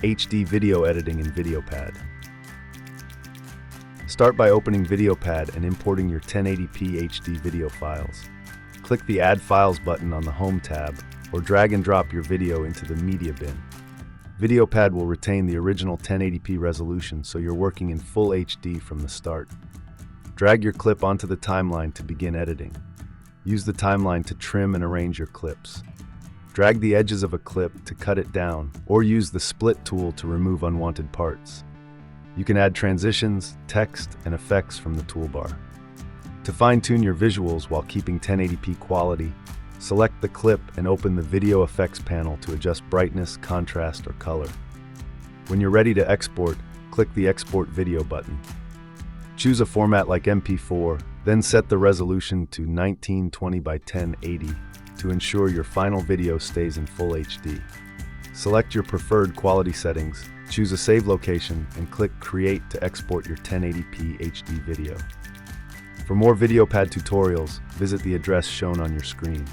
HD video editing in VideoPad. Start by opening VideoPad and importing your 1080p HD video files. Click the Add Files button on the Home tab, or drag and drop your video into the Media bin. VideoPad will retain the original 1080p resolution, so you're working in full HD from the start. Drag your clip onto the timeline to begin editing. Use the timeline to trim and arrange your clips. Drag the edges of a clip to cut it down, or use the split tool to remove unwanted parts. You can add transitions, text, and effects from the toolbar. To fine-tune your visuals while keeping 1080p quality, select the clip and open the Video Effects panel to adjust brightness, contrast, or color. When you're ready to export, click the Export Video button. Choose a format like MP4, then set the resolution to 1920 by 1080 to ensure your final video stays in full HD. Select your preferred quality settings, choose a save location, and click Create to export your 1080p HD video. For more VideoPad tutorials, visit the address shown on your screen.